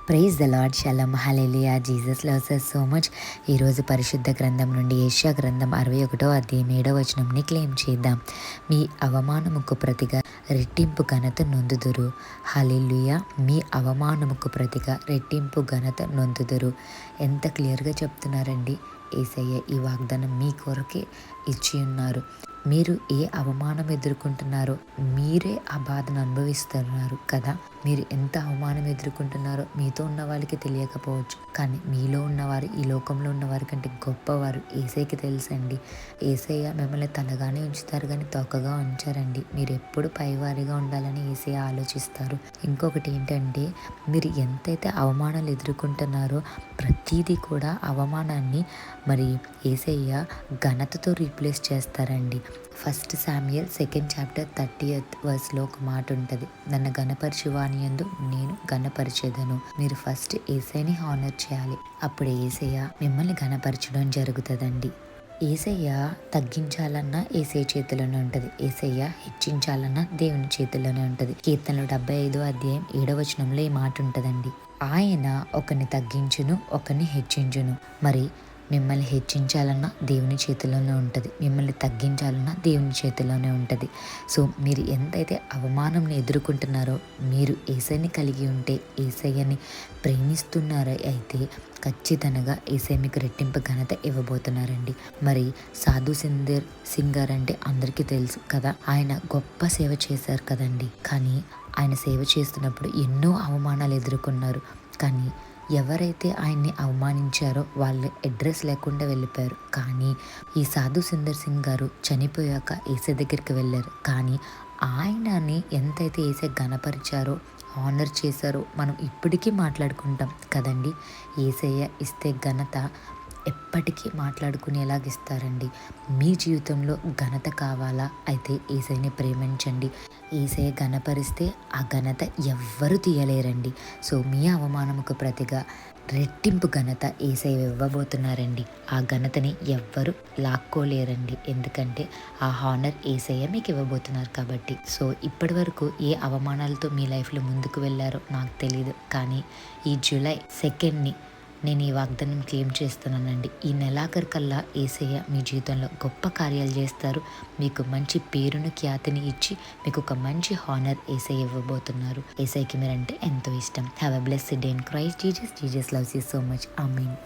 Praise the Lord, shalom, hallelujah. Jesus loves us so much. ఈరోజు పరిశుద్ధ గ్రంథం నుండి యెషయా గ్రంథం 61వ అధ్యాయం 7వ వచనంని క్లెయిమ్ చేద్దాం. మీ అవమానముకు ప్రతిగా రెట్టింపు ఘనత నొందుదురు. హల్లెలూయా. మీ అవమానముకు ప్రతిగా రెట్టింపు ఘనత నొందుదురు. ఎంత క్లియర్గా చెప్తున్నారండి యేసయ్య. ఈ వాగ్దానం మీ కొరకే ఇచ్చి ఉన్నారు. మీరు ఏ అవమానం ఎదుర్కొంటున్నారో మీరే ఆ బాధను అనుభవిస్తున్నారు కదా. మీరు ఎంత అవమానం ఎదుర్కొంటున్నారో మీతో ఉన్న వాళ్ళకి తెలియకపోవచ్చు, కానీ మీలో ఉన్నవారు, ఈ లోకంలో ఉన్నవారి కంటే గొప్పవారు యేసయ్యకి తెలుసండి. యేసయ్య మిమ్మల్ని తలగానే ఉంచుతారు కానీ తొక్కగా ఉంచారండి. మీరు ఎప్పుడు పైవారిగా ఉండాలని యేసయ్య ఆలోచిస్తారు. ఇంకొకటి ఏంటంటే, మీరు ఎంతైతే అవమానాలు ఎదుర్కొంటున్నారో ప్రతిదీ కూడా అవమానాన్ని మరి యేసయ్య ఘనతతో రీప్లేస్ చేస్తారండి. First Samuel 2nd chapter 30th వర్స్లో ఒక మాట ఉంటుంది, నన్ను గణపరిచువాని యందు నేను గణపరిచేదను. మీరు ఫస్ట్ యేసయ్యని హానర్ చేయాలి, అప్పుడు యేసయ్య మిమ్మల్ని గణపరచడం జరుగుతుందండి. యేసయ్య తగ్గించాలన్నా యేసయ్య చేతిలోనే ఉంటుంది, యేసయ్య హెచ్చించాలన్నా దేవుని చేతిలోనే ఉంటుంది. కీర్తనలు 75వ అధ్యాయం 7వ వచనంలో ఈ మాట ఉంటుందండి, ఆయన ఒకరిని తగ్గించును, ఒకరిని హెచ్చించును. మరి మిమ్మల్ని హెచ్చించాలన్నా దేవుని చేతిలోనే ఉంటుంది, మిమ్మల్ని తగ్గించాలన్నా దేవుని చేతిలోనే ఉంటుంది. సో మీరు ఎంతైతే అవమానం ఎదుర్కొంటున్నారో, మీరు యేసయ్యని కలిగి ఉంటే, యేసయ్యని ప్రేమిస్తున్నారో అయితే ఖచ్చితంగా యేసయ్య మీకు రెట్టింపు ఘనత ఇవ్వబోతున్నారండి. మరి సాధు సింగర్ అంటే అందరికీ తెలుసు కదా, ఆయన గొప్ప సేవ చేశారు కదండి. కానీ ఆయన సేవ చేస్తున్నప్పుడు ఎన్నో అవమానాలు ఎదుర్కొన్నారు. కానీ ఎవరైతే ఆయన్ని అవమానించారో వాళ్ళు అడ్రస్ లేకుండా వెళ్ళిపోయారు. కానీ ఈ సాధు సింగ్ గారు చనిపోయాక యేసయ్య దగ్గరికి వెళ్ళారు. కానీ ఆయనని ఎంతైతే యేసయ్య ఘనపరిచారో, ఆనర్ చేశారో మనం ఇప్పటికీ మాట్లాడుకుంటాం కదండి. యేసయ్య ఇస్తే ఘనత ఎప్పటికీ మాట్లాడుకునేలాగా ఇస్తారండి. మీ జీవితంలో ఘనత కావాలా అయితే యేసయ్యని ప్రేమించండి. యేసయ్య ఘనపరిస్తే ఆ ఘనత ఎవ్వరు తీయలేరండి. సో మీ అవమానముకు ప్రతిగా రెట్టింపు ఘనత యేసయ్య ఇవ్వబోతున్నారండి. ఆ ఘనతని ఎవ్వరు లాక్కోలేరండి, ఎందుకంటే ఆ హానర్ యేసయ్య మీకు ఇవ్వబోతున్నారు కాబట్టి. సో ఇప్పటి వరకు ఏ అవమానాలతో మీ లైఫ్లో ముందుకు వెళ్ళారో నాకు తెలియదు, కానీ ఈ జూలై 2nd నేను ఈ వాగ్దానం క్లెయిమ్ చేస్తున్నానండి. ఈ నెలాఖరికల్లా యేసయ్య మీ జీవితంలో గొప్ప కార్యాలు చేస్తారు. మీకు మంచి పేరును, ఖ్యాతిని ఇచ్చి మీకు ఒక మంచి హానర్ యేసయ్య ఇవ్వబోతున్నారు. యేసయ్యకి మీరంటే ఎంతో ఇష్టం. Have a blessed day in Christ Jesus. Jesus loves you so much. Amen.